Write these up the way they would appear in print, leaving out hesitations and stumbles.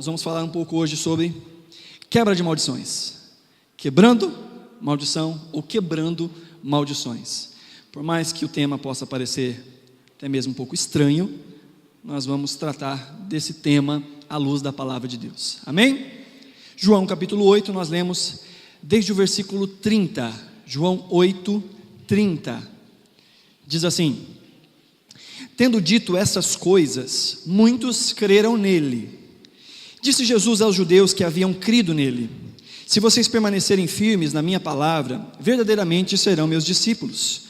nós vamos falar um pouco hoje sobre quebra de maldições. Quebrando maldição ou quebrando maldições. Por mais que o tema possa parecer até mesmo um pouco estranho, nós vamos tratar desse tema à luz da palavra de Deus. Amém? João capítulo 8, nós lemos desde o versículo 30. João 8, 30. Diz assim: tendo dito essas coisas, muitos creram nele. Disse Jesus aos judeus que haviam crido nele: se vocês permanecerem firmes na minha palavra, verdadeiramente serão meus discípulos,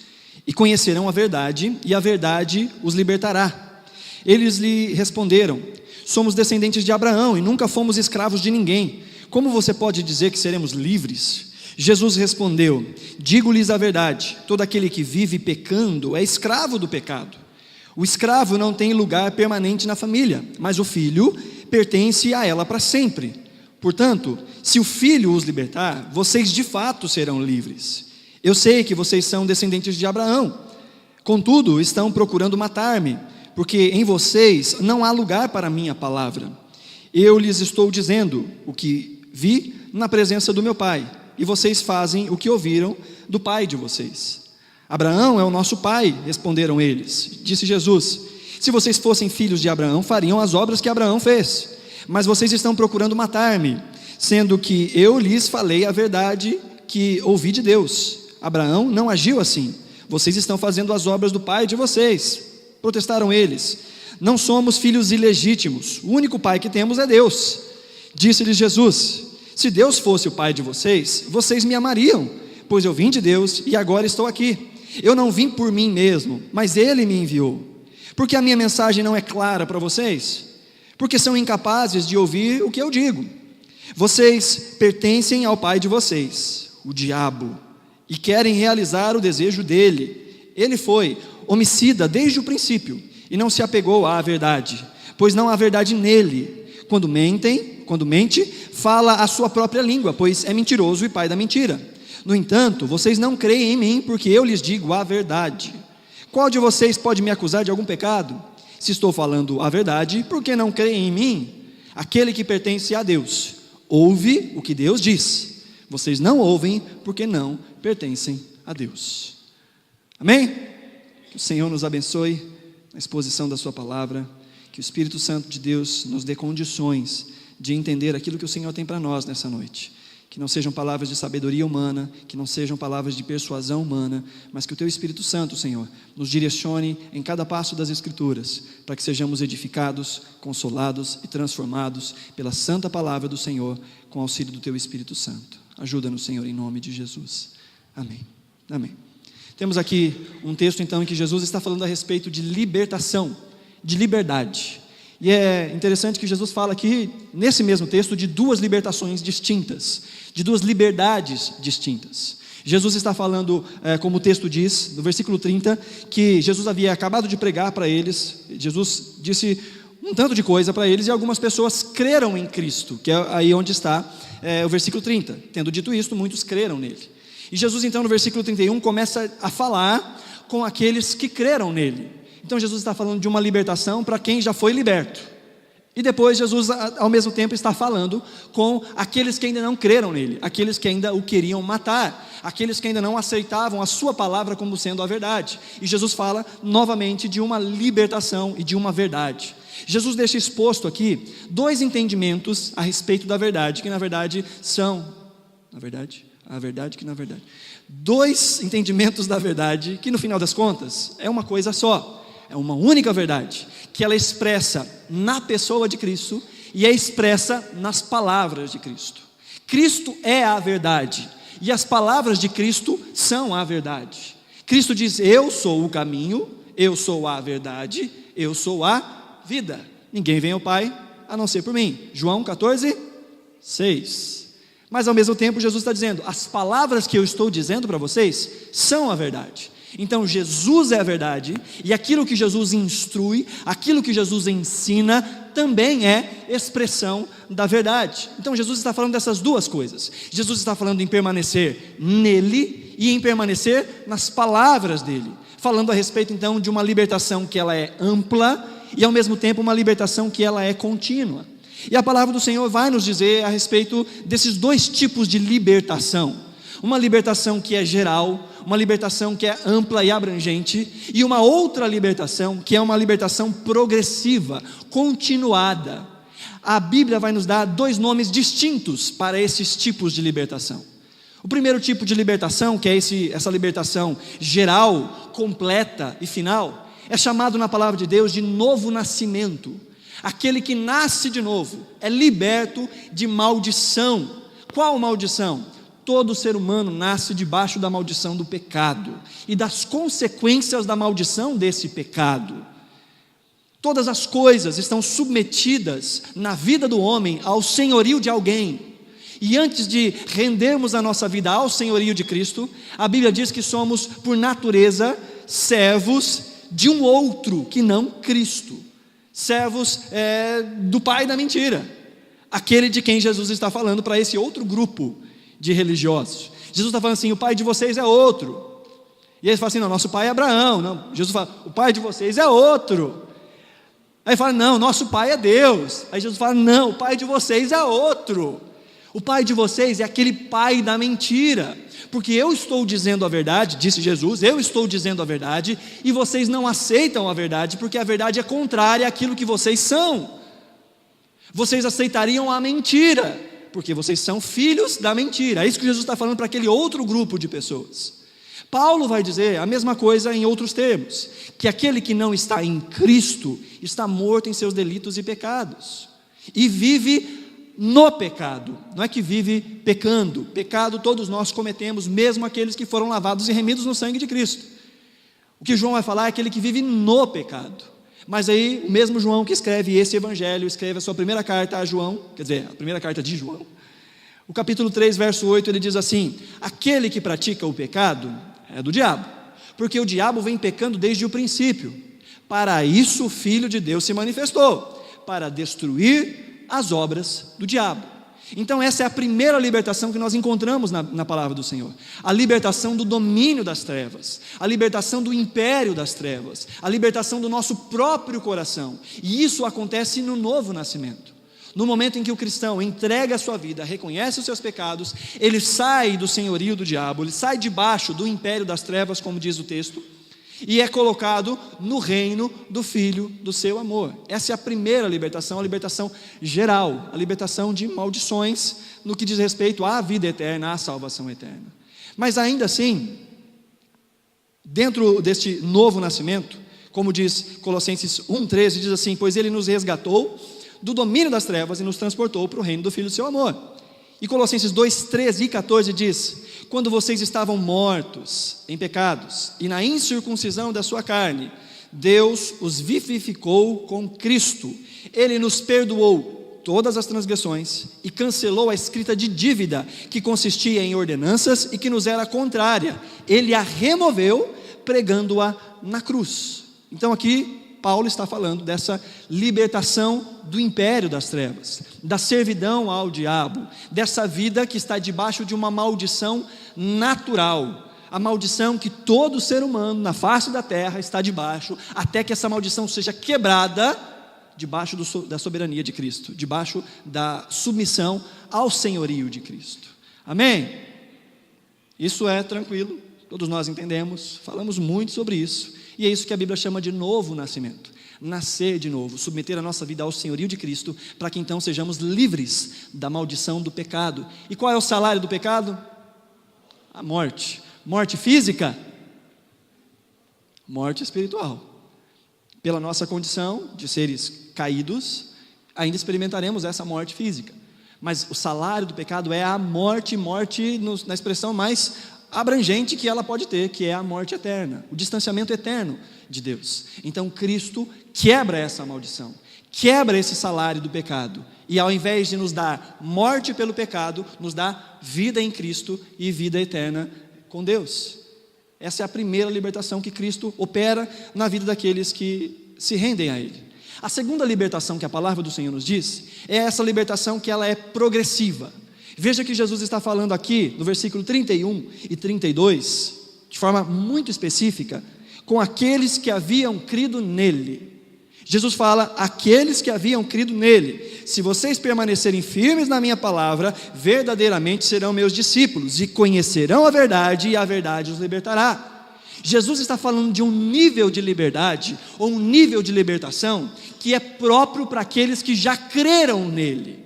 e conhecerão a verdade, e a verdade os libertará. Eles lhe responderam: somos descendentes de Abraão, e nunca fomos escravos de ninguém. Como você pode dizer que seremos livres? Jesus respondeu: digo-lhes a verdade, todo aquele que vive pecando é escravo do pecado. O escravo não tem lugar permanente na família, mas o filho pertence a ela para sempre. Portanto, se o filho os libertar, vocês de fato serão livres. Eu sei que vocês são descendentes de Abraão, contudo estão procurando matar-me, porque em vocês não há lugar para a minha palavra. Eu lhes estou dizendo o que vi na presença do meu pai, e vocês fazem o que ouviram do pai de vocês. Abraão é o nosso pai, responderam eles. Disse Jesus: se vocês fossem filhos de Abraão, fariam as obras que Abraão fez. Mas vocês estão procurando matar-me, sendo que eu lhes falei a verdade que ouvi de Deus. Abraão não agiu assim. Vocês estão fazendo as obras do pai de vocês. Protestaram eles: não somos filhos ilegítimos, o único pai que temos é Deus. Disse-lhes Jesus: se Deus fosse o pai de vocês, vocês me amariam, pois eu vim de Deus e agora estou aqui. Eu não vim por mim mesmo, mas Ele me enviou. Porque a minha mensagem não é clara para vocês? Porque são incapazes de ouvir o que eu digo. Vocês pertencem ao pai de vocês, o diabo, e querem realizar o desejo dele. Ele foi homicida desde o princípio e não se apegou à verdade, pois não há verdade nele. Quando mente, fala a sua própria língua, pois é mentiroso e pai da mentira. No entanto, vocês não creem em mim, porque eu lhes digo a verdade. Qual de vocês pode me acusar de algum pecado? Se estou falando a verdade, por que não creem em mim? Aquele que pertence a Deus ouve o que Deus diz. Vocês não ouvem porque não pertencem a Deus. Amém? Que o Senhor nos abençoe na exposição da sua palavra, que o Espírito Santo de Deus nos dê condições de entender aquilo que o Senhor tem para nós nessa noite. Que não sejam palavras de sabedoria humana, que não sejam palavras de persuasão humana, mas que o Teu Espírito Santo, Senhor, nos direcione em cada passo das Escrituras, para que sejamos edificados, consolados e transformados pela santa palavra do Senhor, com auxílio do Teu Espírito Santo. Ajuda-nos, Senhor, em nome de Jesus. Amém. Amém. Temos aqui um texto, então, em que Jesus está falando a respeito de libertação, de liberdade. E é interessante que Jesus fala aqui, nesse mesmo texto, de duas libertações distintas, de duas liberdades distintas. Jesus está falando, como o texto diz, no versículo 30, que Jesus havia acabado de pregar para eles. Jesus disse um tanto de coisa para eles, e algumas pessoas creram em Cristo, que é aí onde está o versículo 30. Tendo dito isto, muitos creram nele. E Jesus então no versículo 31 começa a falar com aqueles que creram nele. Então Jesus está falando de uma libertação para quem já foi liberto. E depois Jesus ao mesmo tempo está falando com aqueles que ainda não creram nele, aqueles que ainda o queriam matar, aqueles que ainda não aceitavam a sua palavra como sendo a verdade. E Jesus fala novamente de uma libertação e de uma verdade. Jesus deixa exposto aqui dois entendimentos a respeito da verdade, que na verdade são, dois entendimentos da verdade, que no final das contas é uma coisa só. É uma única verdade, que ela é expressa na pessoa de Cristo e é expressa nas palavras de Cristo. Cristo é a verdade e as palavras de Cristo são a verdade. Cristo diz: eu sou o caminho, eu sou a verdade, eu sou a vida. Ninguém vem ao Pai a não ser por mim. João 14, 6. Mas ao mesmo tempo Jesus está dizendo: as palavras que eu estou dizendo para vocês são a verdade. Então Jesus é a verdade, e aquilo que Jesus instrui, aquilo que Jesus ensina, também é expressão da verdade. Então Jesus está falando dessas duas coisas. Jesus está falando em permanecer nele e em permanecer nas palavras dele, falando a respeito então de uma libertação que ela é ampla e ao mesmo tempo uma libertação que ela é contínua. E a palavra do Senhor vai nos dizer a respeito desses dois tipos de libertação. Uma libertação que é geral, uma libertação que é ampla e abrangente, e uma outra libertação que é uma libertação progressiva, continuada. A Bíblia vai nos dar dois nomes distintos para esses tipos de libertação. O primeiro tipo de libertação, que é essa libertação geral, completa e final, é chamado na palavra de Deus de novo nascimento. Aquele que nasce de novo é liberto de maldição. Qual maldição? Todo ser humano nasce debaixo da maldição do pecado e das consequências da maldição desse pecado. Todas as coisas estão submetidas na vida do homem ao senhorio de alguém. E antes de rendermos a nossa vida ao senhorio de Cristo, a Bíblia diz que somos, por natureza, servos de um outro que não Cristo. Servos do pai da mentira, aquele de quem Jesus está falando para esse outro grupo de religiosos. Jesus está falando assim: o pai de vocês é outro. E eles falam assim: não, nosso pai é Abraão. Não, Jesus fala: o pai de vocês é outro. Aí fala: não, nosso pai é Deus. Aí Jesus fala: não, o pai de vocês é outro. O pai de vocês é aquele pai da mentira, porque eu estou dizendo a verdade, disse Jesus, eu estou dizendo a verdade, e vocês não aceitam a verdade, porque a verdade é contrária àquilo que vocês são. Vocês aceitariam a mentira, porque vocês são filhos da mentira. É isso que Jesus está falando para aquele outro grupo de pessoas. Paulo vai dizer a mesma coisa em outros termos, que aquele que não está em Cristo está morto em seus delitos e pecados, e vive no pecado. Não é que vive pecando. Pecado todos nós cometemos, mesmo aqueles que foram lavados e remidos no sangue de Cristo. O que João vai falar é aquele que vive no pecado. Mas aí o mesmo João que escreve esse evangelho, escreve a sua primeira carta a João, quer dizer, a primeira carta de João, o capítulo 3, verso 8, ele diz assim: aquele que pratica o pecado é do diabo, porque o diabo vem pecando desde o princípio. Para isso o Filho de Deus se manifestou, para destruir as obras do diabo. Então essa é a primeira libertação que nós encontramos na palavra do Senhor. A libertação do domínio das trevas, a libertação do império das trevas, a libertação do nosso próprio coração. E isso acontece no novo nascimento. No momento em que o cristão entrega a sua vida, reconhece os seus pecados, ele sai do senhorio do diabo, ele sai debaixo do império das trevas, como diz o texto, e é colocado no reino do Filho do seu amor. Essa é a primeira libertação, a libertação geral, a libertação de maldições no que diz respeito à vida eterna, à salvação eterna. Mas ainda assim, dentro deste novo nascimento, como diz Colossenses 1,13, diz assim: pois ele nos resgatou do domínio das trevas e nos transportou para o reino do Filho do seu amor. E Colossenses 2,13 e 14 diz: quando vocês estavam mortos em pecados e na incircuncisão da sua carne, Deus os vivificou com Cristo. Ele nos perdoou todas as transgressões e cancelou a escrita de dívida que consistia em ordenanças e que nos era contrária. Ele a removeu, pregando-a na cruz. Então aqui Paulo está falando dessa libertação do império das trevas, da servidão ao diabo, dessa vida que está debaixo de uma maldição natural, a maldição que todo ser humano na face da terra está debaixo, até que essa maldição seja quebrada debaixo da soberania de Cristo, debaixo da submissão ao senhorio de Cristo. Amém? Isso é tranquilo, todos nós entendemos, falamos muito sobre isso. E é isso que a Bíblia chama de novo nascimento. Nascer de novo, submeter a nossa vida ao senhorio de Cristo, para que então sejamos livres da maldição do pecado. E qual é o salário do pecado? A morte. Morte física? Morte espiritual. Pela nossa condição de seres caídos, ainda experimentaremos essa morte física. Mas o salário do pecado é a morte, na expressão mais abrangente que ela pode ter, que é a morte eterna, o distanciamento eterno de Deus. Então Cristo quebra essa maldição, quebra esse salário do pecado, e ao invés de nos dar morte pelo pecado, nos dá vida em Cristo e vida eterna com Deus. Essa é a primeira libertação que Cristo opera na vida daqueles que se rendem a Ele. A segunda libertação que a palavra do Senhor nos diz, é essa libertação que ela é progressiva. Veja que Jesus está falando aqui, no versículo 31 e 32, de forma muito específica, com aqueles que haviam crido nele. Jesus fala: aqueles que haviam crido nele, se vocês permanecerem firmes na minha palavra, verdadeiramente serão meus discípulos, e conhecerão a verdade, e a verdade os libertará. Jesus está falando de um nível de liberdade, ou um nível de libertação, que é próprio para aqueles que já creram nele.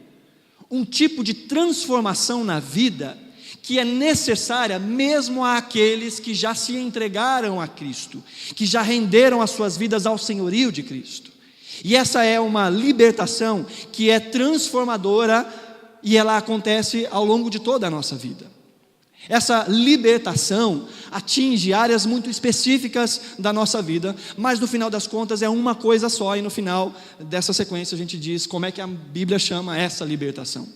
Um tipo de transformação na vida, que é necessária mesmo àqueles que já se entregaram a Cristo, que já renderam as suas vidas ao senhorio de Cristo. E essa é uma libertação que é transformadora, e ela acontece ao longo de toda a nossa vida. Essa libertação atinge áreas muito específicas da nossa vida, mas no final das contas é uma coisa só, e no final dessa sequência a gente diz como é que a Bíblia chama essa libertação.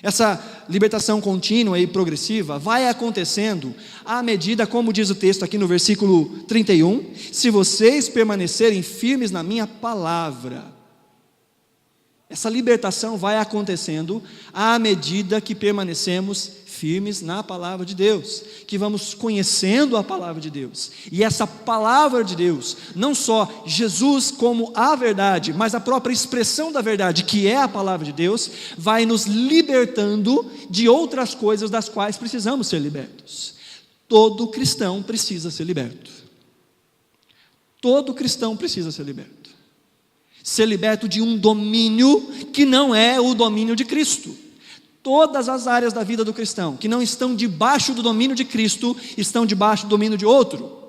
Essa libertação contínua e progressiva vai acontecendo à medida, como diz o texto aqui no versículo 31, se vocês permanecerem firmes na minha palavra. Essa libertação vai acontecendo à medida que permanecemos firmes na palavra de Deus, que vamos conhecendo a palavra de Deus. E essa palavra de Deus, não só Jesus como a verdade, mas a própria expressão da verdade, que é a palavra de Deus, vai nos libertando de outras coisas das quais precisamos ser libertos. Todo cristão precisa ser liberto. Todo cristão precisa ser liberto. Ser liberto de um domínio que não é o domínio de Cristo. Todas as áreas da vida do cristão que não estão debaixo do domínio de Cristo, estão debaixo do domínio de outro.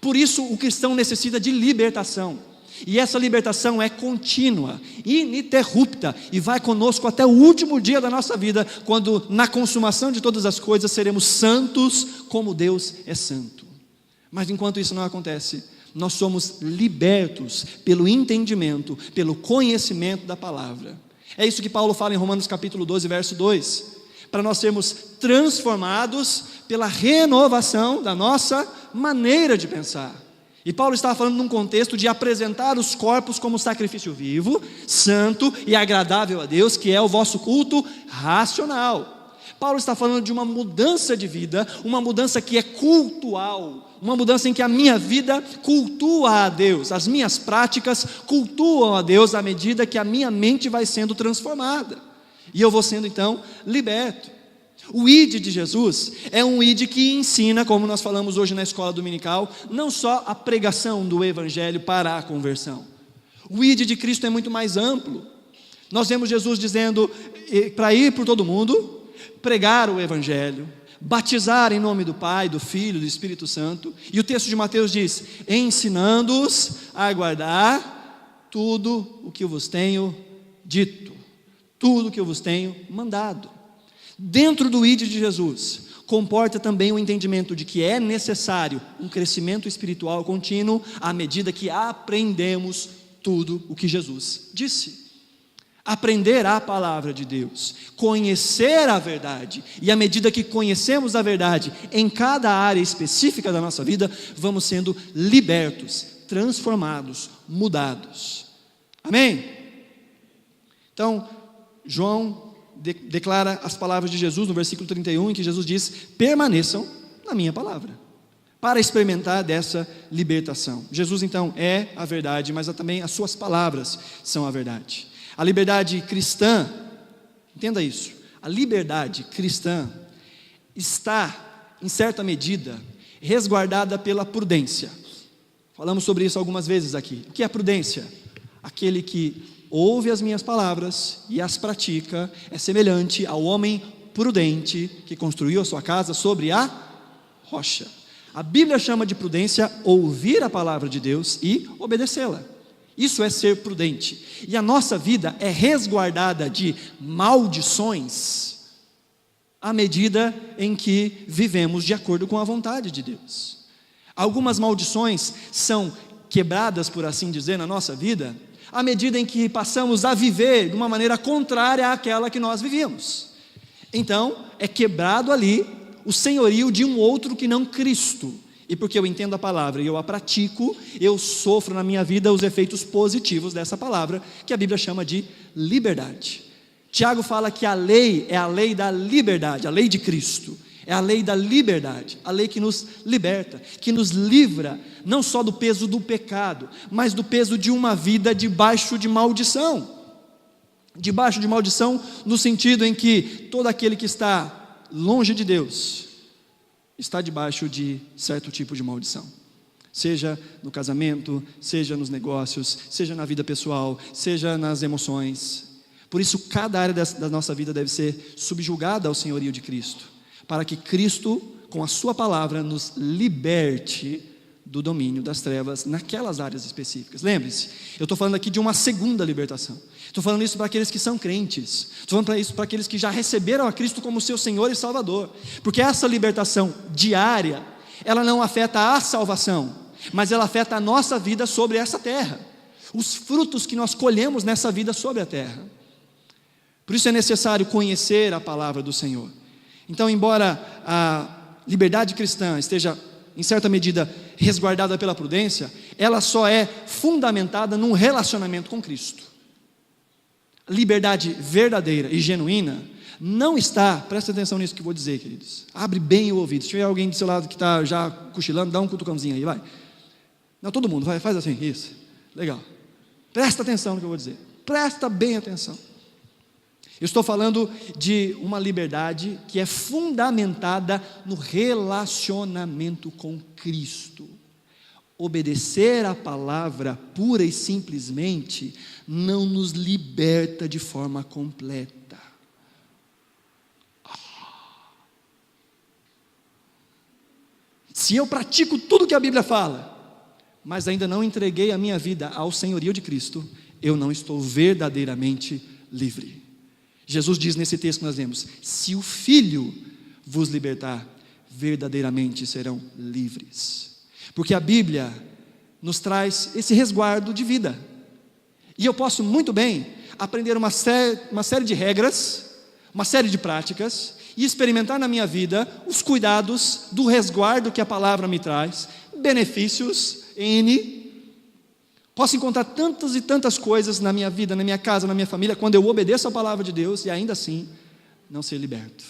Por isso o cristão necessita de libertação. E essa libertação é contínua, ininterrupta, e vai conosco até o último dia da nossa vida, quando na consumação de todas as coisas seremos santos como Deus é santo. Mas enquanto isso não acontece, nós somos libertos pelo entendimento, pelo conhecimento da palavra. É isso que Paulo fala em Romanos capítulo 12, verso 2, para nós sermos transformados pela renovação da nossa maneira de pensar. E Paulo estava falando num contexto de apresentar os corpos como sacrifício vivo, santo e agradável a Deus, que é o vosso culto racional. Paulo está falando de uma mudança de vida, uma mudança que é cultual, uma mudança em que a minha vida cultua a Deus, as minhas práticas cultuam a Deus à medida que a minha mente vai sendo transformada, e eu vou sendo então liberto. O ID de Jesus é um ID que ensina, como nós falamos hoje na escola dominical, não só a pregação do evangelho para a conversão. O ID de Cristo é muito mais amplo. Nós vemos Jesus dizendo para ir por todo mundo, pregar o evangelho, batizar em nome do Pai, do Filho, do Espírito Santo. E o texto de Mateus diz: ensinando-os a guardar tudo o que eu vos tenho dito, tudo o que eu vos tenho mandado. Dentro do ID de Jesus, comporta também o entendimento de que é necessário um crescimento espiritual contínuo à medida que aprendemos tudo o que Jesus disse. Aprender a palavra de Deus, conhecer a verdade, e à medida que conhecemos a verdade em cada área específica da nossa vida, vamos sendo libertos, transformados, mudados. Amém? Então, João declara as palavras de Jesus no versículo 31, em que Jesus diz: permaneçam na minha palavra, para experimentar dessa libertação. Jesus então é a verdade, mas também as suas palavras são a verdade. A liberdade cristã, entenda isso, a liberdade cristã está, em certa medida, resguardada pela prudência. Falamos sobre isso algumas vezes aqui. O que é prudência? Aquele que ouve as minhas palavras e as pratica é semelhante ao homem prudente que construiu a sua casa sobre a rocha. A Bíblia chama de prudência ouvir a palavra de Deus e obedecê-la. Isso é ser prudente. E a nossa vida é resguardada de maldições à medida em que vivemos de acordo com a vontade de Deus. Algumas maldições são quebradas, por assim dizer, na nossa vida, à medida em que passamos a viver de uma maneira contrária àquela que nós vivíamos. Então, é quebrado ali o senhorio de um outro que não Cristo. E porque eu entendo a palavra e eu a pratico, eu sofro na minha vida os efeitos positivos dessa palavra, que a Bíblia chama de liberdade. Tiago fala que a lei é a lei da liberdade, a lei de Cristo. É a lei da liberdade, a lei que nos liberta, que nos livra não só do peso do pecado, mas do peso de uma vida debaixo de maldição. Debaixo de maldição no sentido em que todo aquele que está longe de Deus está debaixo de certo tipo de maldição. Seja no casamento, seja nos negócios, seja na vida pessoal, seja nas emoções. Por isso, cada área da nossa vida deve ser subjugada ao senhorio de Cristo, para que Cristo, com a sua palavra, nos liberte do domínio das trevas naquelas áreas específicas. Lembre-se, eu estou falando aqui de uma segunda libertação. Estou falando isso para aqueles que são crentes. Estou falando isso para aqueles que já receberam a Cristo como seu Senhor e Salvador. Porque essa libertação diária, ela não afeta a salvação, mas ela afeta a nossa vida sobre essa terra. Os frutos que nós colhemos nessa vida sobre a terra. Por isso é necessário conhecer a palavra do Senhor. Então, embora a liberdade cristã esteja, em certa medida, resguardada pela prudência, ela só é fundamentada num relacionamento com Cristo. Liberdade verdadeira e genuína não está, presta atenção nisso que eu vou dizer, queridos. Abre bem o ouvido. Se tiver alguém do seu lado que está já cochilando, dá um cutucãozinho aí, vai. Não, todo mundo, vai, faz assim, isso. Legal. Presta atenção no que eu vou dizer. Presta bem atenção. Eu estou falando de uma liberdade que é fundamentada no relacionamento com Cristo. Obedecer a palavra pura e simplesmente não nos liberta de forma completa. Se eu pratico tudo que a Bíblia fala, mas ainda não entreguei a minha vida ao senhorio de Cristo, eu não estou verdadeiramente livre. Jesus diz nesse texto que nós lemos: se o Filho vos libertar, verdadeiramente serão livres. Porque a Bíblia nos traz esse resguardo de vida. E eu posso muito bem aprender uma série de regras, uma série de práticas, e experimentar na minha vida os cuidados do resguardo que a palavra me traz, benefícios N. Posso encontrar tantas e tantas coisas na minha vida, na minha casa, na minha família, quando eu obedeço a palavra de Deus, e ainda assim não ser liberto.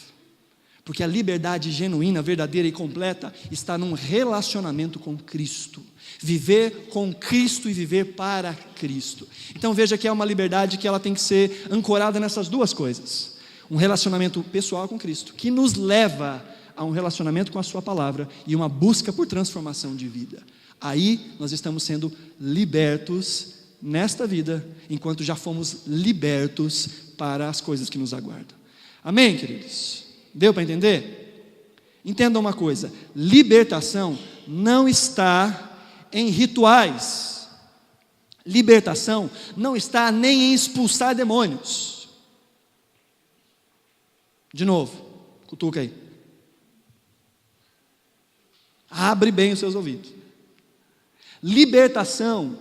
Porque a liberdade genuína, verdadeira e completa está num relacionamento com Cristo. Viver com Cristo e viver para Cristo. Então veja que é uma liberdade que ela tem que ser ancorada nessas duas coisas. Um relacionamento pessoal com Cristo, que nos leva a um relacionamento com a sua palavra e uma busca por transformação de vida. Aí nós estamos sendo libertos nesta vida, enquanto já fomos libertos para as coisas que nos aguardam. Amém, queridos? Deu para entender? Entenda uma coisa: libertação não está em rituais. Libertação não está nem em expulsar demônios. De novo, cutuca aí. Abre bem os seus ouvidos. Libertação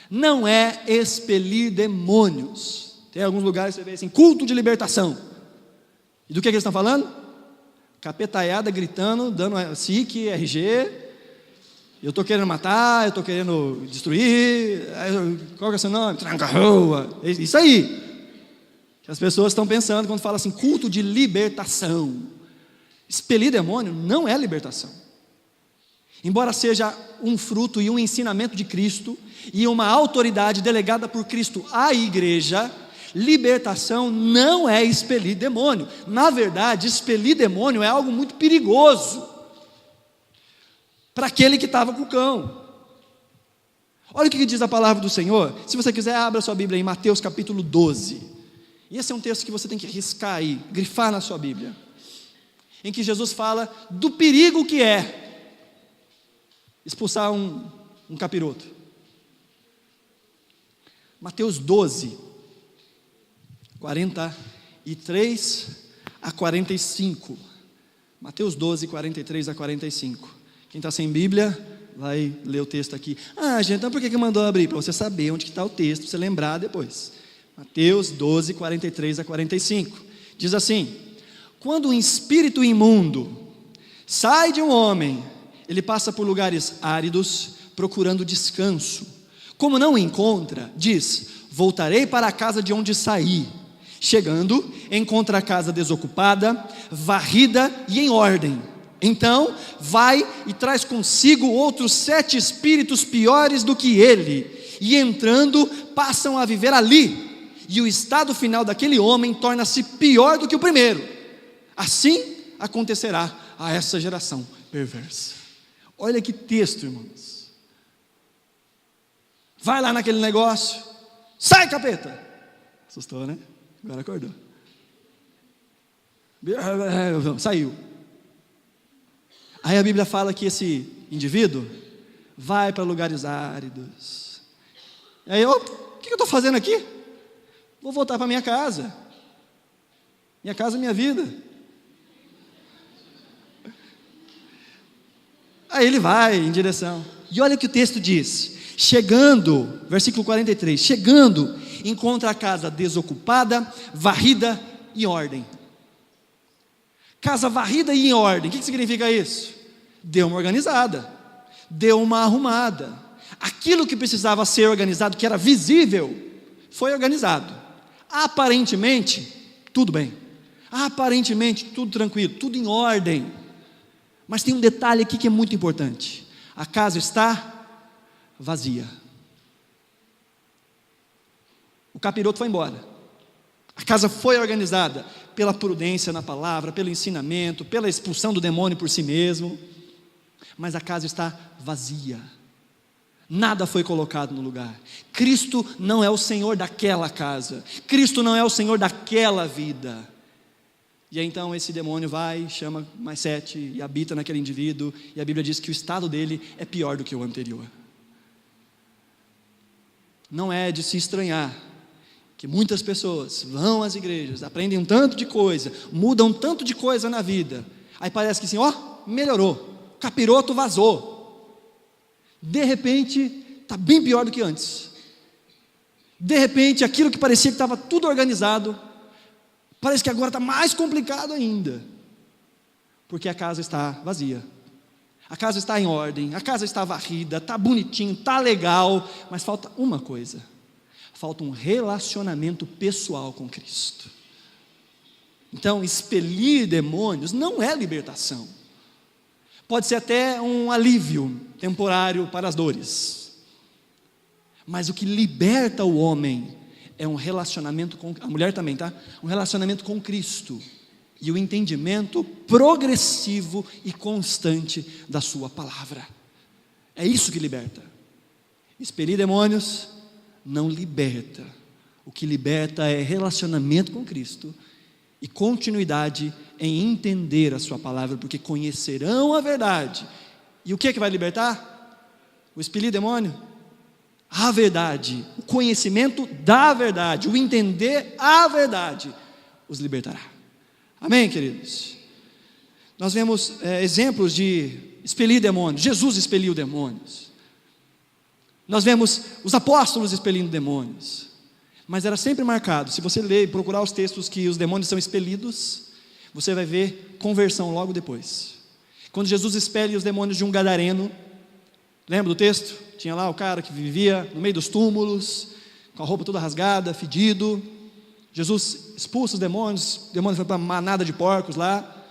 não é expelir demônios. Tem alguns lugares que você vê assim, culto de libertação. E do que eles estão falando? Capetaiada gritando, dando SIC, RG. Eu estou querendo matar, eu estou querendo destruir. Qual que é o seu nome? Tranca-rua. Isso aí. Que as pessoas estão pensando quando fala assim, culto de libertação. Expelir demônio não é libertação. Embora seja um fruto e um ensinamento de Cristo e uma autoridade delegada por Cristo à igreja, libertação não é expelir demônio. Na verdade, expelir demônio é algo muito perigoso para aquele que estava com o cão. Olha o que diz a palavra do Senhor. Se você quiser, abra sua Bíblia em Mateus capítulo 12. E esse é um texto que você tem que riscar aí, grifar na sua Bíblia, em que Jesus fala do perigo que é expulsar um capiroto. Mateus 12, 43 a 45. Mateus 12, 43 a 45. Quem está sem Bíblia, vai ler o texto aqui. Gente, então por que mandou abrir? Para você saber onde está o texto, para você lembrar depois. Mateus 12, 43 a 45. Diz assim: quando um espírito imundo sai de um homem, ele passa por lugares áridos, procurando descanso. Como não o encontra, diz: voltarei para a casa de onde saí. Chegando, encontra a casa desocupada, varrida e em ordem. Então vai e traz consigo outros 7 espíritos piores do que ele, e entrando, passam a viver ali, e o estado final daquele homem torna-se pior do que o primeiro. Assim acontecerá a essa geração perversa. Olha que texto, irmãos. Vai lá naquele negócio, sai, capeta. Assustou, né? Agora acordou. Saiu. Aí a Bíblia fala que esse indivíduo vai para lugares áridos. Aí o que eu estou fazendo aqui? Vou voltar para minha casa. Minha casa é minha vida. Aí ele vai em direção. E olha o que o texto diz. Chegando, versículo 43, chegando, encontra a casa desocupada, varrida e em ordem. Casa varrida e em ordem, o que significa isso? Deu uma organizada, deu uma arrumada. Aquilo que precisava ser organizado, que era visível, foi organizado. Aparentemente, tudo bem. Aparentemente, tudo tranquilo, tudo em ordem. Mas tem um detalhe aqui que é muito importante. A casa está vazia. O capiroto foi embora. A casa foi organizada pela prudência na palavra, pelo ensinamento, pela expulsão do demônio por si mesmo. Mas a casa está vazia. Nada foi colocado no lugar. Cristo não é o Senhor daquela casa. Cristo não é o Senhor daquela vida. E aí, então esse demônio vai, chama mais 7 e habita naquele indivíduo. E a Bíblia diz que o estado dele é pior do que o anterior. Não é de se estranhar que muitas pessoas vão às igrejas, aprendem um tanto de coisa, mudam um tanto de coisa na vida. Aí parece que assim, melhorou. Capiroto vazou. De repente, está bem pior do que antes. De repente, aquilo que parecia que estava tudo organizado, parece que agora está mais complicado ainda. Porque a casa está vazia. A casa está em ordem, a casa está varrida, está bonitinho, está legal, mas falta uma coisa. Falta um relacionamento pessoal com Cristo. Então, expelir demônios não é libertação. Pode ser até um alívio temporário para as dores. Mas o que liberta o homem é um relacionamento com, a mulher também, tá? Um relacionamento com Cristo. E o entendimento progressivo e constante da sua palavra. É isso que liberta. Expelir demônios não liberta. O que liberta é relacionamento com Cristo e continuidade em entender a sua palavra, porque conhecerão a verdade. E o que vai libertar? O expelir demônio? A verdade, o conhecimento da verdade, o entender a verdade os libertará. Amém, queridos? Nós vemos exemplos de expelir demônios. Jesus expeliu demônios. Nós vemos os apóstolos expelindo demônios. Mas era sempre marcado, se você ler e procurar os textos que os demônios são expelidos, você vai ver conversão logo depois. Quando Jesus expele os demônios de um gadareno, lembra do texto? Tinha lá o cara que vivia no meio dos túmulos, com a roupa toda rasgada, fedido. Jesus expulsa os demônios foi para uma manada de porcos lá,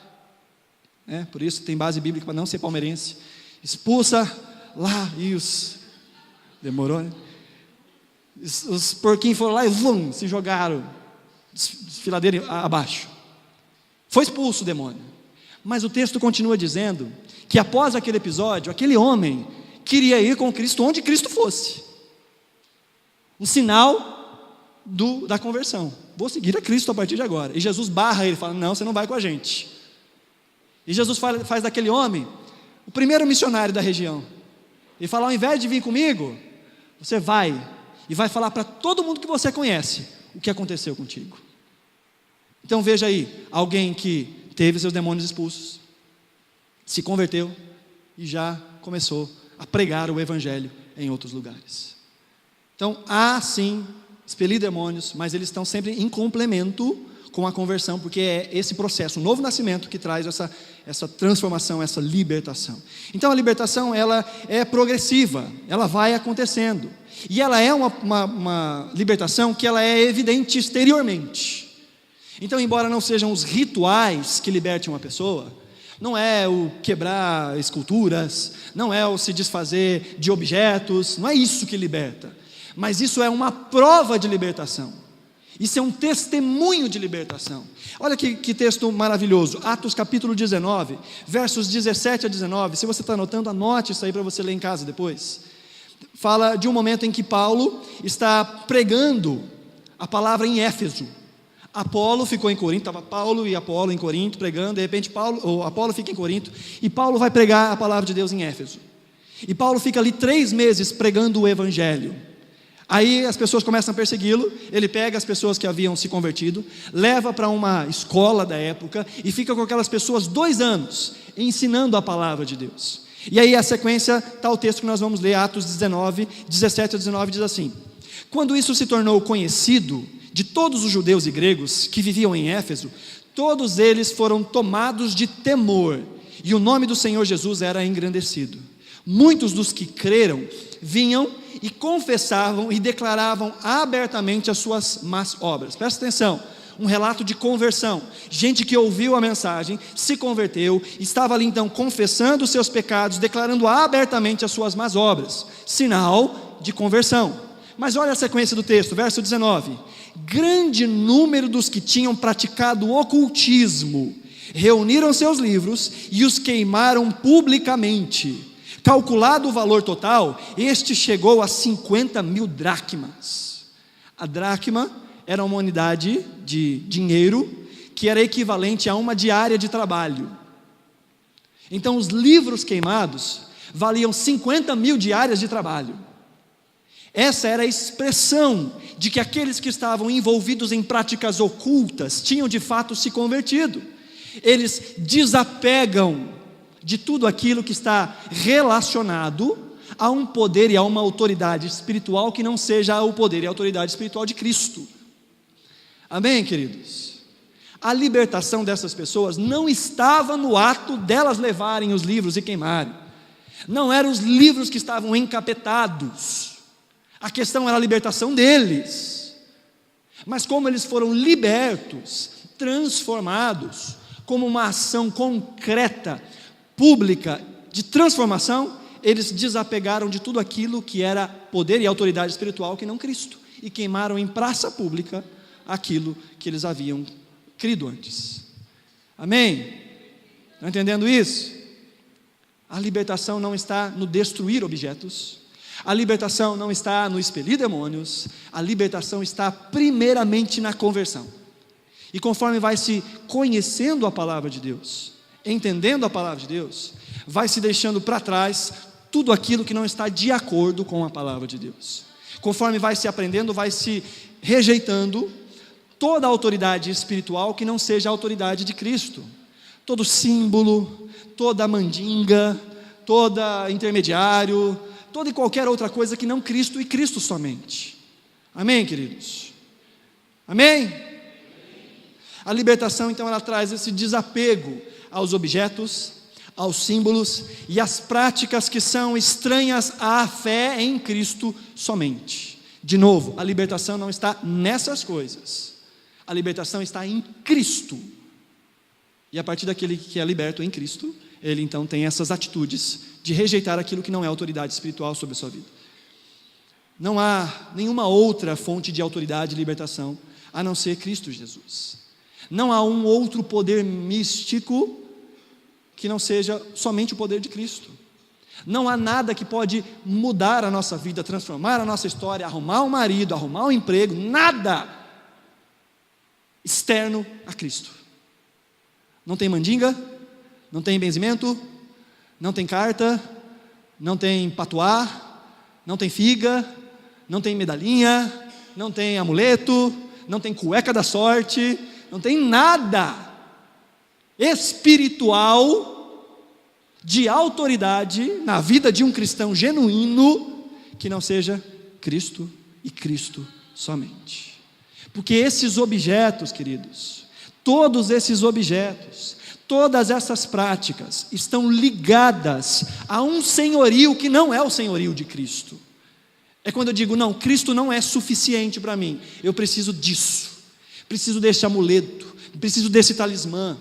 por isso tem base bíblica para não ser palmeirense. Expulsa lá e demorou, né? Os porquinhos foram lá e se jogaram desfiladeira abaixo. Foi expulso o demônio. Mas o texto continua dizendo que após aquele episódio, aquele homem queria ir com Cristo onde Cristo fosse. Um sinal da conversão. Vou seguir a Cristo a partir de agora. E Jesus barra ele, fala, não, você não vai com a gente. E Jesus faz daquele homem o primeiro missionário da região. Ele fala, ao invés de vir comigo, você vai e vai falar para todo mundo que você conhece o que aconteceu contigo. Então veja aí, alguém que teve seus demônios expulsos, se converteu e já começou a pregar o evangelho em outros lugares. Então há sim expelir demônios, mas eles estão sempre em complemento com a conversão, porque é esse processo, o novo nascimento que traz essa transformação, essa libertação. Então a libertação ela é progressiva, ela vai acontecendo, e ela é uma libertação que ela é evidente exteriormente. Então, embora não sejam os rituais que libertem uma pessoa, não é o quebrar esculturas, não é o se desfazer de objetos, não é isso que liberta, mas isso é uma prova de libertação, isso é um testemunho de libertação. Olha que texto maravilhoso, Atos capítulo 19, versos 17 a 19, se você está anotando, anote isso aí para você ler em casa depois. Fala de um momento em que Paulo está pregando a palavra em Éfeso. Apolo ficou em Corinto, estava Paulo e Apolo em Corinto pregando, de repente Apolo fica em Corinto, e Paulo vai pregar a palavra de Deus em Éfeso, e Paulo fica ali 3 meses pregando o evangelho. Aí as pessoas começam a persegui-lo, ele pega as pessoas que haviam se convertido, leva para uma escola da época, e fica com aquelas pessoas 2 anos, ensinando a palavra de Deus. E aí a sequência, está o texto que nós vamos ler, Atos 19, 17 a 19, diz assim: quando isso se tornou conhecido de todos os judeus e gregos que viviam em Éfeso, todos eles foram tomados de temor, e o nome do Senhor Jesus era engrandecido. Muitos dos que creram vinham e confessavam e declaravam abertamente as suas más obras. Presta atenção, um relato de conversão, gente que ouviu a mensagem, se converteu, estava ali então confessando os seus pecados, declarando abertamente as suas más obras, sinal de conversão. Mas olha a sequência do texto, verso 19: grande número dos que tinham praticado o ocultismo reuniram seus livros e os queimaram publicamente. Calculado o valor total, este chegou a 50.000 dracmas. A dracma era uma unidade de dinheiro que era equivalente a uma diária de trabalho. Então os livros queimados valiam 50.000 diárias de trabalho. Essa era a expressão de que aqueles que estavam envolvidos em práticas ocultas tinham de fato se convertido. Eles desapegam de tudo aquilo que está relacionado a um poder e a uma autoridade espiritual que não seja o poder e a autoridade espiritual de Cristo. Amém, queridos? A libertação dessas pessoas não estava no ato delas levarem os livros e queimarem. Não eram os livros que estavam encapetados. A questão era a libertação deles. Mas como eles foram libertos, transformados, como uma ação concreta, pública, de transformação, eles desapegaram de tudo aquilo que era poder e autoridade espiritual que não Cristo, e queimaram em praça pública aquilo que eles haviam crido antes. Amém? Estão entendendo isso? A libertação não está no destruir objetos, a libertação não está no expelir demônios, a libertação está primeiramente na conversão. E conforme vai se conhecendo a palavra de Deus, entendendo a palavra de Deus, vai se deixando para trás tudo aquilo que não está de acordo com a palavra de Deus. Conforme vai se aprendendo, vai se rejeitando toda a autoridade espiritual que não seja a autoridade de Cristo. Todo símbolo, toda mandinga, toda intermediário, toda e qualquer outra coisa que não Cristo e Cristo somente. Amém, queridos? Amém? A libertação, então, ela traz esse desapego aos objetos, aos símbolos e às práticas que são estranhas à fé em Cristo somente. De novo, a libertação não está nessas coisas. A libertação está em Cristo. E a partir daquele que é liberto em Cristo, ele então tem essas atitudes de rejeitar aquilo que não é autoridade espiritual sobre a sua vida. Não há nenhuma outra fonte de autoridade e libertação a não ser Cristo Jesus. Não há um outro poder místico que não seja somente o poder de Cristo. Não há nada que pode mudar a nossa vida, transformar a nossa história, arrumar um marido, arrumar um emprego, nada externo a Cristo. Não tem mandinga, não tem benzimento, não tem carta, não tem patuá, não tem figa, não tem medalhinha, não tem amuleto, não tem cueca da sorte, não tem nada espiritual de autoridade na vida de um cristão genuíno que não seja Cristo e Cristo somente. Porque esses objetos, queridos, todos esses objetos, todas essas práticas estão ligadas a um senhorio que não é o senhorio de Cristo. É quando eu digo, não, Cristo não é suficiente para mim, eu preciso disso. preciso deste amuleto, preciso desse talismã,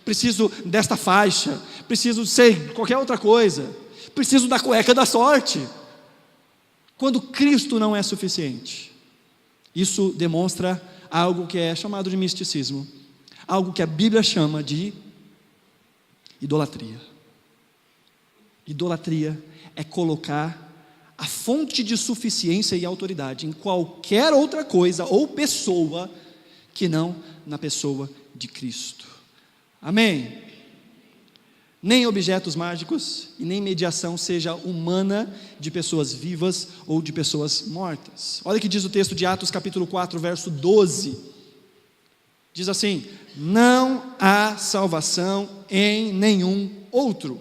preciso desta faixa, preciso ser qualquer outra coisa, preciso da cueca da sorte, quando Cristo não é suficiente. Isso demonstra algo que é chamado de misticismo, algo que a Bíblia chama de idolatria. Idolatria é colocar a fonte de suficiência e autoridade em qualquer outra coisa ou pessoa que não na pessoa de Cristo. Amém? Nem objetos mágicos e nem mediação seja humana de pessoas vivas ou de pessoas mortas. Olha o que diz o texto de Atos capítulo 4, verso 12. Diz assim: não há salvação em nenhum outro,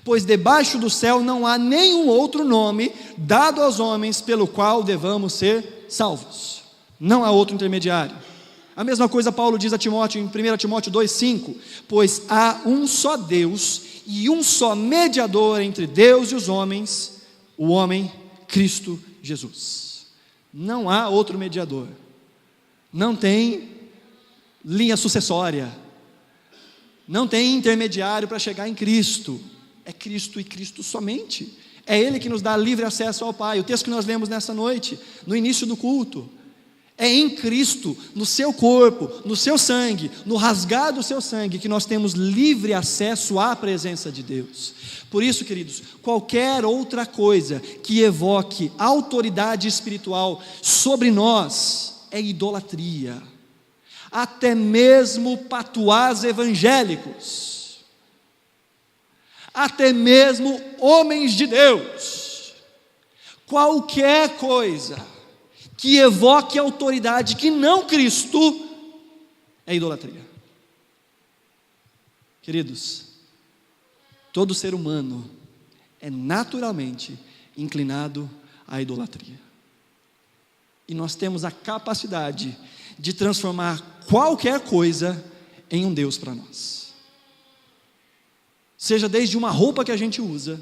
pois debaixo do céu não há nenhum outro nome dado aos homens pelo qual devamos ser salvos. Não há outro intermediário. A mesma coisa Paulo diz a Timóteo em 1 Timóteo 2,5: pois há um só Deus e um só mediador entre Deus e os homens, o homem Cristo Jesus. Não há outro mediador, não tem linha sucessória, não tem intermediário para chegar em Cristo. É Cristo e Cristo somente. É Ele que nos dá livre acesso ao Pai. O texto que nós lemos nessa noite, no início do culto, é em Cristo, no seu corpo, no seu sangue, no rasgar do seu sangue, que nós temos livre acesso à presença de Deus. Por isso, queridos, qualquer outra coisa que evoque autoridade espiritual sobre nós é idolatria. Até mesmo patuás evangélicos, até mesmo homens de Deus, qualquer coisa que evoque autoridade que não Cristo é idolatria. Queridos, todo ser humano é naturalmente inclinado à idolatria, e nós temos a capacidade de transformar qualquer coisa em um Deus para nós. Seja desde uma roupa que a gente usa,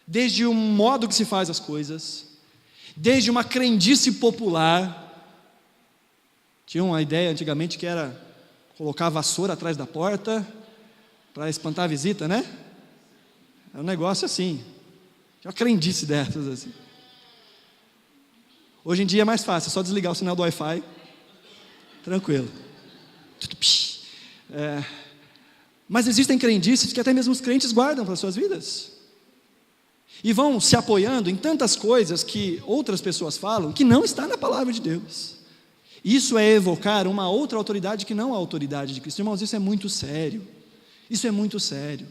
desde um modo que se faz as coisas, desde uma crendice popular. Tinha uma ideia antigamente que era colocar a vassoura atrás da porta para espantar a visita, né? É um negócio assim, tinha uma crendice dessas assim. Hoje em dia é mais fácil, é só desligar o sinal do Wi-Fi, tranquilo. Mas existem crendices que até mesmo os crentes guardam para as suas vidas, e vão se apoiando em tantas coisas que outras pessoas falam, que não está na palavra de Deus. Isso é evocar uma outra autoridade que não a autoridade de Cristo. Irmãos, isso é muito sério. Isso é muito sério.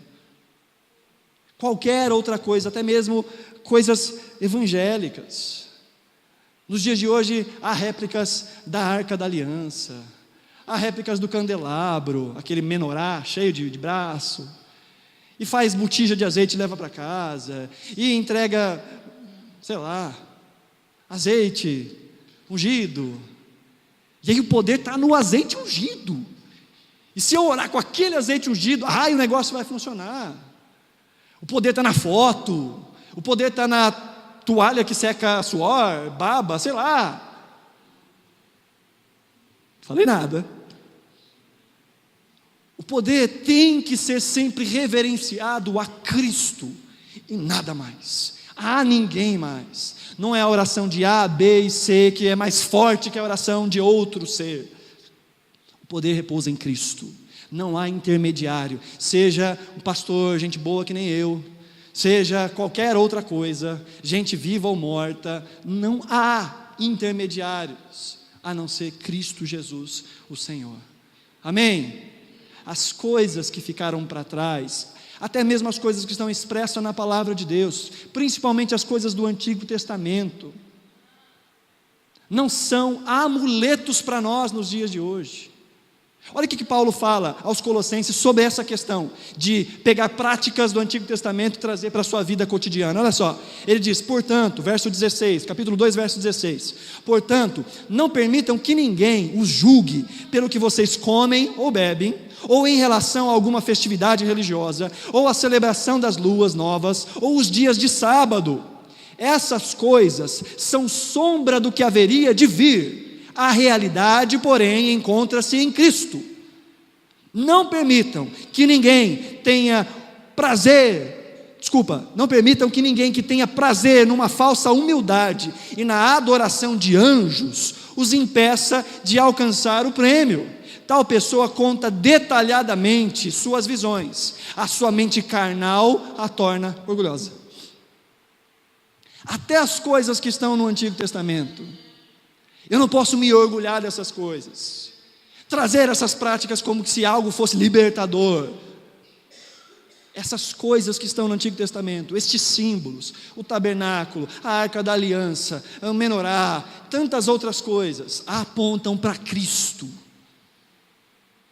Qualquer outra coisa, até mesmo coisas evangélicas. Nos dias de hoje, há réplicas da Arca da Aliança, há réplicas do candelabro, aquele menorá cheio de braço, e faz botija de azeite e leva para casa, e entrega, sei lá, azeite ungido, e aí o poder está no azeite ungido, e se eu orar com aquele azeite ungido, o negócio vai funcionar. O poder está na foto, o poder está na toalha que seca suor, baba, sei lá. Falei nada. O poder tem que ser sempre reverenciado a Cristo e nada mais, a ninguém mais. Não é a oração de A, B e C que é mais forte que a oração de outro ser. O poder repousa em Cristo, não há intermediário, seja um pastor, gente boa que nem eu, seja qualquer outra coisa, gente viva ou morta, não há intermediários, a não ser Cristo Jesus, o Senhor. Amém? As coisas que ficaram para trás, até mesmo as coisas que estão expressas na palavra de Deus, principalmente as coisas do Antigo Testamento, não são amuletos para nós nos dias de hoje. Olha o que Paulo fala aos Colossenses sobre essa questão de pegar práticas do Antigo Testamento e trazer para a sua vida cotidiana. Olha só, ele diz: portanto, verso 16, capítulo 2, verso 16: portanto, não permitam que ninguém os julgue pelo que vocês comem ou bebem, ou em relação a alguma festividade religiosa, ou a celebração das luas novas, ou os dias de sábado. Essas coisas são sombra do que haveria de vir. A realidade, porém, encontra-se em Cristo. Não permitam que ninguém tenha não permitam que ninguém que tenha prazer numa falsa humildade e na adoração de anjos os impeça de alcançar o prêmio. Tal pessoa conta detalhadamente suas visões, a sua mente carnal a torna orgulhosa. Até as coisas que estão no Antigo Testamento, eu não posso me orgulhar dessas coisas, trazer essas práticas como se algo fosse libertador. Essas coisas que estão no Antigo Testamento, estes símbolos, o tabernáculo, a arca da aliança, o menorá, tantas outras coisas, apontam para Cristo,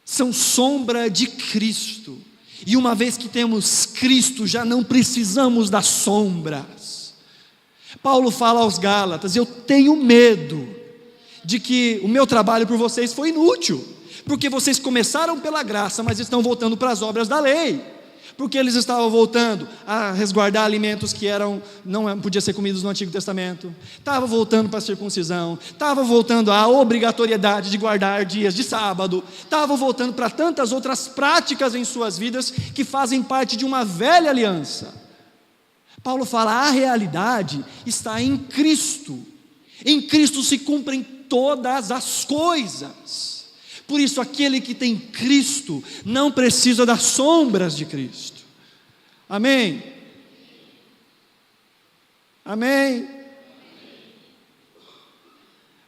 são sombra de Cristo, e uma vez que temos Cristo, já não precisamos das sombras. Paulo fala aos Gálatas: eu tenho medo de que o meu trabalho por vocês foi inútil, porque vocês começaram pela graça, mas estão voltando para as obras da lei, porque eles estavam voltando a resguardar alimentos que não podiam ser comidos no Antigo Testamento, estavam voltando para a circuncisão, estavam voltando à obrigatoriedade de guardar dias de sábado, estavam voltando para tantas outras práticas em suas vidas que fazem parte de uma velha aliança. Paulo fala: a realidade está em Cristo. Em Cristo se cumprem todas as coisas. Por isso, aquele que tem Cristo não precisa das sombras de Cristo. Amém? Amém?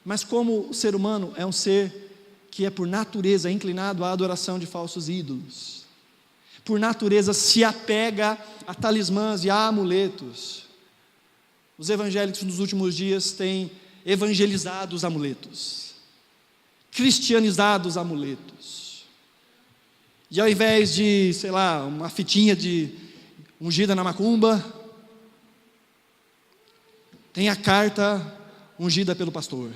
Mas como o ser humano é um ser que é por natureza inclinado à adoração de falsos ídolos, por natureza se apega a talismãs e a amuletos, os evangélicos nos últimos dias têm evangelizado os amuletos, cristianizado os amuletos, e ao invés de, uma fitinha de ungida na macumba, tem a carta ungida pelo pastor,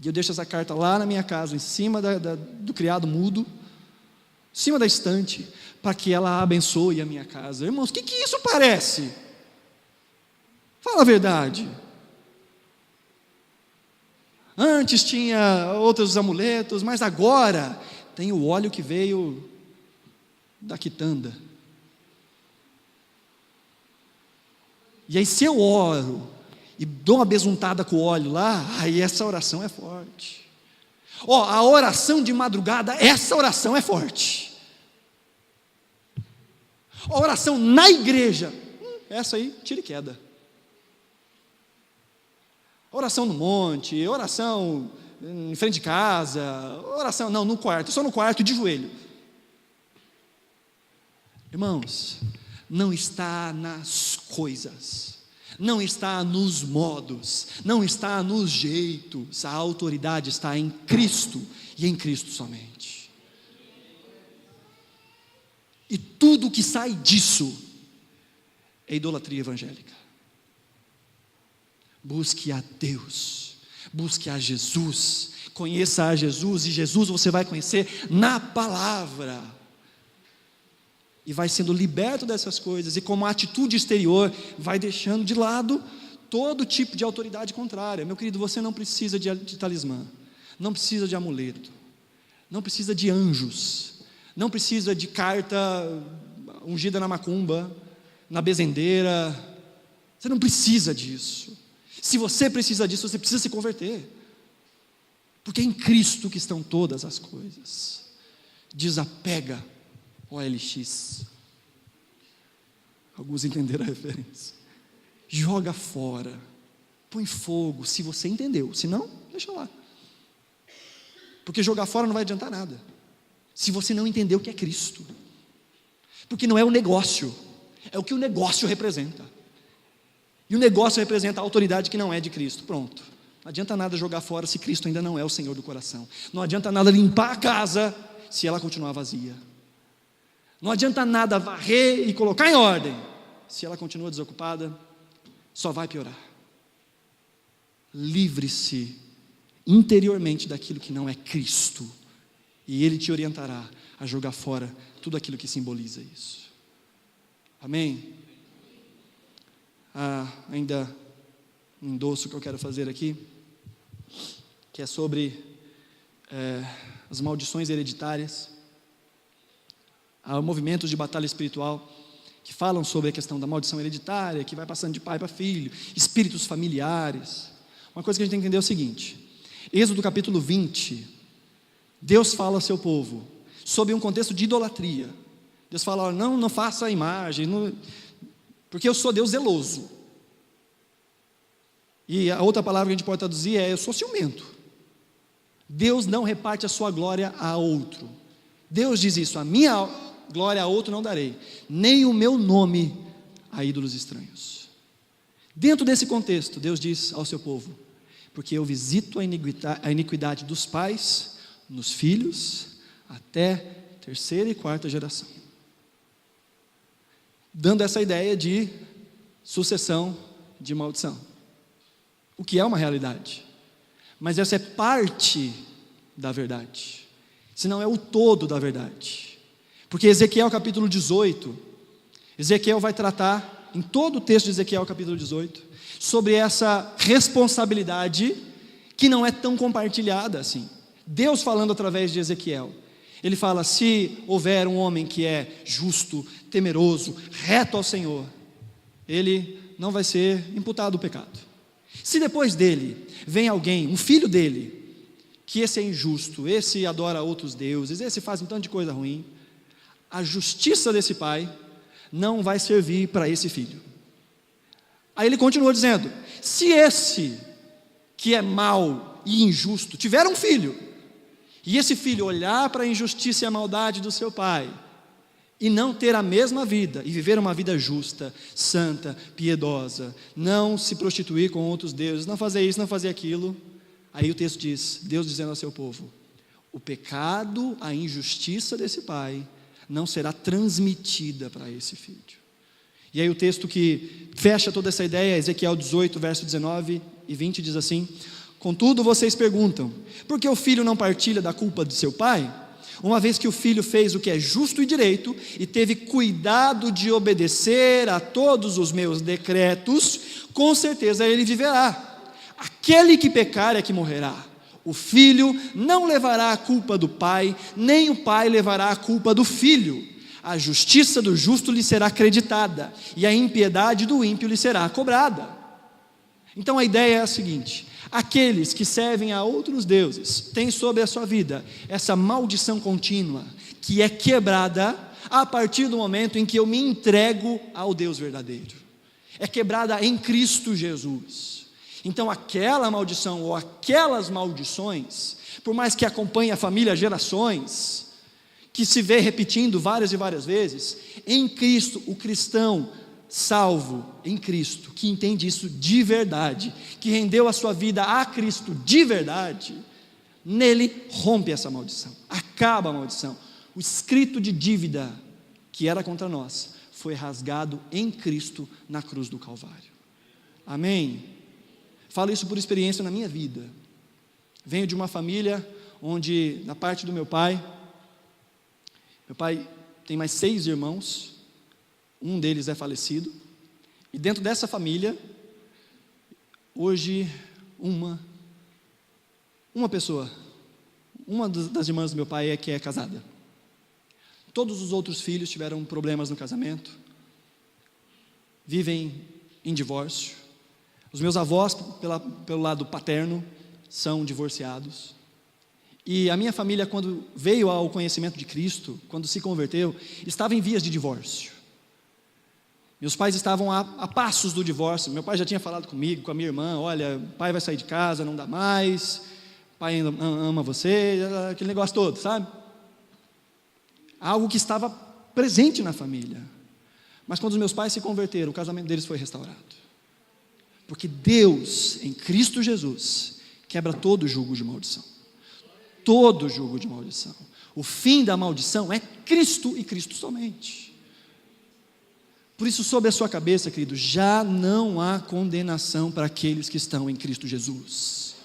e eu deixo essa carta lá na minha casa, em cima do criado mudo, em cima da estante, para que ela abençoe a minha casa. Irmãos, o que isso parece? Fala a verdade. Antes tinha outros amuletos, mas agora tem o óleo que veio da quitanda. E aí, se eu oro e dou uma besuntada com o óleo lá, aí essa oração é forte. A oração de madrugada, essa oração é forte. A oração na igreja, essa aí, tira e queda. Oração no monte, oração em frente de casa, oração, não, no quarto, só no quarto, de joelho. Irmãos, não está nas coisas, não está nos modos, não está nos jeitos, a autoridade está em Cristo, e em Cristo somente. E tudo que sai disso é idolatria evangélica. Busque a Deus, busque a Jesus, conheça a Jesus, e Jesus você vai conhecer na palavra, e vai sendo liberto dessas coisas, e como atitude exterior, vai deixando de lado todo tipo de autoridade contrária. Meu querido, você não precisa de talismã, não precisa de amuleto, não precisa de anjos, não precisa de carta ungida na macumba, na bezendeira, você não precisa disso. Se você precisa disso, você precisa se converter, porque é em Cristo que estão todas as coisas. Desapega, OLX. Alguns entenderam a referência. Joga fora, põe fogo, se você entendeu, se não, deixa lá, porque jogar fora não vai adiantar nada, se você não entendeu o que é Cristo, porque não é o negócio, é o que o negócio representa. E o negócio representa a autoridade que não é de Cristo. Pronto. Não adianta nada jogar fora se Cristo ainda não é o Senhor do coração. Não adianta nada limpar a casa se ela continuar vazia. Não adianta nada varrer e colocar em ordem se ela continua desocupada. Só vai piorar. Livre-se interiormente daquilo que não é Cristo, e Ele te orientará a jogar fora tudo aquilo que simboliza isso. Amém? Ainda um endosso que eu quero fazer aqui. que é sobre as maldições hereditárias. Há movimentos de batalha espiritual que falam sobre a questão da maldição hereditária, que vai passando de pai para filho, espíritos familiares. Uma coisa que a gente tem que entender é o seguinte: Êxodo capítulo 20, Deus fala ao seu povo sob um contexto de idolatria. Deus fala: não faça a imagem, porque eu sou Deus zeloso. E a outra palavra que a gente pode traduzir é: eu sou ciumento. Deus não reparte a sua glória a outro. Deus diz isso: a minha glória a outro não darei, nem o meu nome a ídolos estranhos. Dentro desse contexto, Deus diz ao seu povo: porque eu visito a iniquidade dos pais nos filhos até terceira e quarta geração, dando essa ideia de sucessão de maldição, o que é uma realidade, mas essa é parte da verdade, se não é o todo da verdade. Porque Ezequiel capítulo 18, Ezequiel vai tratar, em todo o texto de Ezequiel capítulo 18, sobre essa responsabilidade que não é tão compartilhada assim. Deus falando através de Ezequiel, ele fala: se houver um homem que é justo, temeroso, reto ao Senhor, ele não vai ser imputado o pecado. Se depois dele vem alguém, um filho dele, que esse é injusto, esse adora outros deuses, esse faz um tanto de coisa ruim, a justiça desse pai não vai servir para esse filho. Aí ele continua dizendo: se esse que é mau e injusto tiver um filho, e esse filho olhar para a injustiça e a maldade do seu pai, e não ter a mesma vida, e viver uma vida justa, santa, piedosa, não se prostituir com outros deuses, não fazer isso, não fazer aquilo, aí o texto diz, Deus dizendo ao seu povo: o pecado, a injustiça desse pai não será transmitida para esse filho. E aí o texto que fecha toda essa ideia, Ezequiel 18, verso 19 e 20, diz assim: contudo vocês perguntam, por que o filho não partilha da culpa de seu pai? Uma vez que o filho fez o que é justo e direito, e teve cuidado de obedecer a todos os meus decretos, com certeza ele viverá. Aquele que pecar é que morrerá. O filho não levará a culpa do pai, nem o pai levará a culpa do filho. A justiça do justo lhe será creditada, e a impiedade do ímpio lhe será cobrada. Então a ideia é a seguinte: aqueles que servem a outros deuses têm sobre a sua vida essa maldição contínua, que é quebrada a partir do momento em que eu me entrego ao Deus verdadeiro. É quebrada em Cristo Jesus. Então aquela maldição ou aquelas maldições, por mais que acompanhe a família gerações, que se vê repetindo várias e várias vezes, em Cristo, o cristão salvo em Cristo, que entende isso de verdade, que rendeu a sua vida a Cristo de verdade, nele rompe essa maldição, acaba a maldição. O escrito de dívida que era contra nós foi rasgado em Cristo na cruz do Calvário. Amém? Falo isso por experiência na minha vida. Venho de uma família onde, na parte do meu pai tem mais 6 irmãos, um deles é falecido, e dentro dessa família, hoje, uma pessoa, uma das irmãs do meu pai é que é casada. Todos os outros filhos tiveram problemas no casamento, vivem em divórcio. Os meus avós, pelo lado paterno, são divorciados. E a minha família, quando veio ao conhecimento de Cristo, quando se converteu, estava em vias de divórcio. Meus pais estavam a passos do divórcio. Meu pai já tinha falado comigo, com a minha irmã: olha, pai vai sair de casa, não dá mais, pai ainda ama você, aquele negócio todo, sabe? Algo que estava presente na família. Mas quando os meus pais se converteram, o casamento deles foi restaurado. Porque Deus, em Cristo Jesus, quebra todo jugo de maldição. Todo jugo de maldição. O fim da maldição é Cristo e Cristo somente. Por isso, sobre a sua cabeça, querido, já não há condenação para aqueles que estão em Cristo Jesus.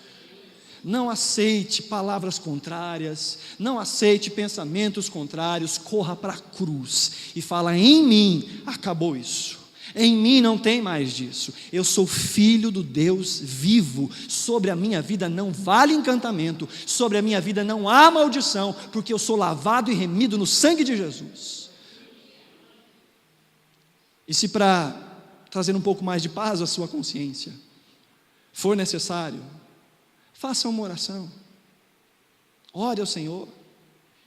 Não aceite palavras contrárias, não aceite pensamentos contrários, corra para a cruz e fala: em mim acabou isso. Em mim não tem mais disso. Eu sou filho do Deus vivo. Sobre a minha vida não vale encantamento. Sobre a minha vida não há maldição, porque eu sou lavado e remido no sangue de Jesus. E se para trazer um pouco mais de paz à sua consciência for necessário, faça uma oração. Ore ao Senhor,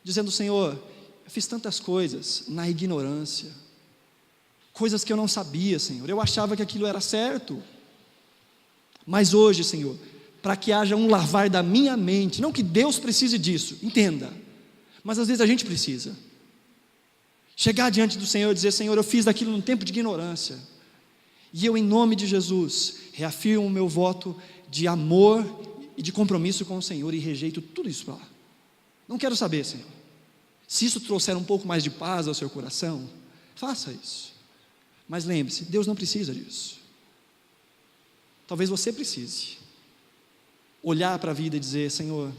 dizendo: Senhor, eu fiz tantas coisas na ignorância, coisas que eu não sabia, Senhor, eu achava que aquilo era certo, mas hoje, Senhor, para que haja um lavar da minha mente, não que Deus precise disso, entenda, mas às vezes a gente precisa, chegar diante do Senhor e dizer: Senhor, eu fiz daquilo num tempo de ignorância, e eu, em nome de Jesus, reafirmo o meu voto de amor e de compromisso com o Senhor, e rejeito tudo isso para lá, não quero saber, Senhor. Se isso trouxer um pouco mais de paz ao seu coração, faça isso. Mas lembre-se, Deus não precisa disso. Talvez você precise olhar para a vida e dizer: Senhor,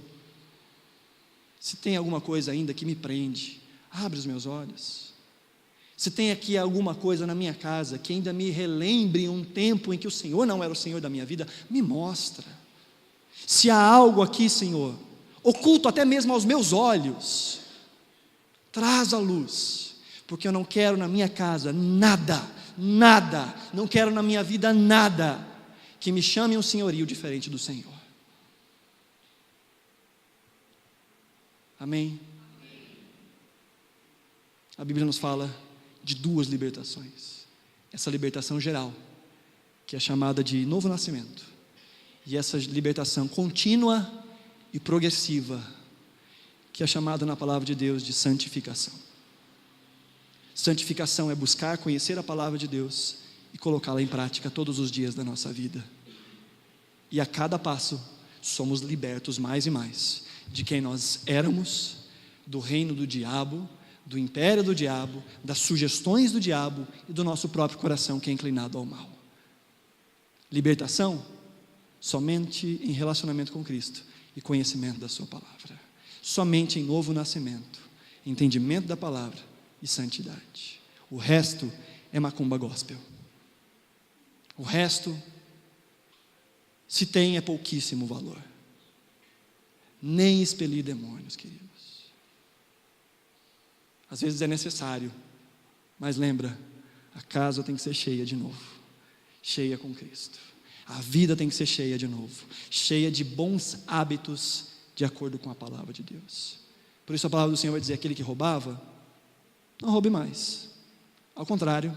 se tem alguma coisa ainda que me prende, abre os meus olhos. Se tem aqui alguma coisa na minha casa que ainda me relembre um tempo em que o Senhor não era o Senhor da minha vida, me mostra. Se há algo aqui, Senhor, oculto até mesmo aos meus olhos, traz a luz, porque eu não quero na minha casa nada, não quero na minha vida nada que me chame um senhorio diferente do Senhor. Amém? A Bíblia nos fala de duas libertações: essa libertação geral, que é chamada de novo nascimento, e essa libertação contínua e progressiva, que é chamada na palavra de Deus de santificação. Santificação é buscar conhecer a palavra de Deus e colocá-la em prática todos os dias da nossa vida. E a cada passo somos libertos mais e mais de quem nós éramos, do reino do diabo, do império do diabo, das sugestões do diabo e do nosso próprio coração que é inclinado ao mal. Libertação somente em relacionamento com Cristo e conhecimento da sua palavra. Somente em novo nascimento, entendimento da palavra e santidade. O resto é macumba gospel. O resto, se tem, é pouquíssimo valor. Nem expelir demônios, queridos. Às vezes é necessário, mas lembra, a casa tem que ser cheia de novo, cheia com Cristo. A vida tem que ser cheia de novo, cheia de bons hábitos de acordo com a palavra de Deus. Por isso a palavra do Senhor vai dizer: aquele que roubava, não roube mais. Ao contrário,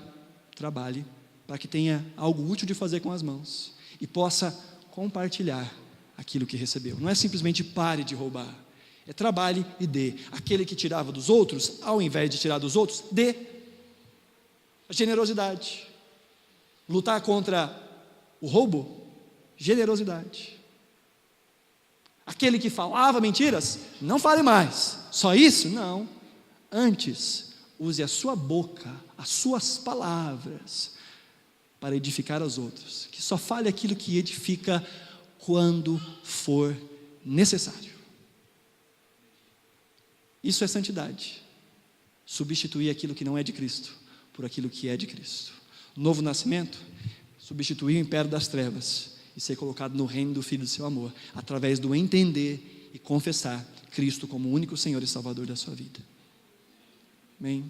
trabalhe para que tenha algo útil de fazer com as mãos e possa compartilhar aquilo que recebeu. Não é simplesmente pare de roubar, é trabalhe e dê. Aquele que tirava dos outros, ao invés de tirar dos outros, dê. A generosidade. Lutar contra o roubo, generosidade. Aquele que falava mentiras, não fale mais. Só isso? Não. Antes, use a sua boca, as suas palavras, para edificar os outros. Que só fale aquilo que edifica quando for necessário. Isso é santidade. Substituir aquilo que não é de Cristo por aquilo que é de Cristo. Novo nascimento, substituir o império das trevas e ser colocado no reino do Filho do seu amor, através do entender e confessar Cristo como o único Senhor e Salvador da sua vida. Amém?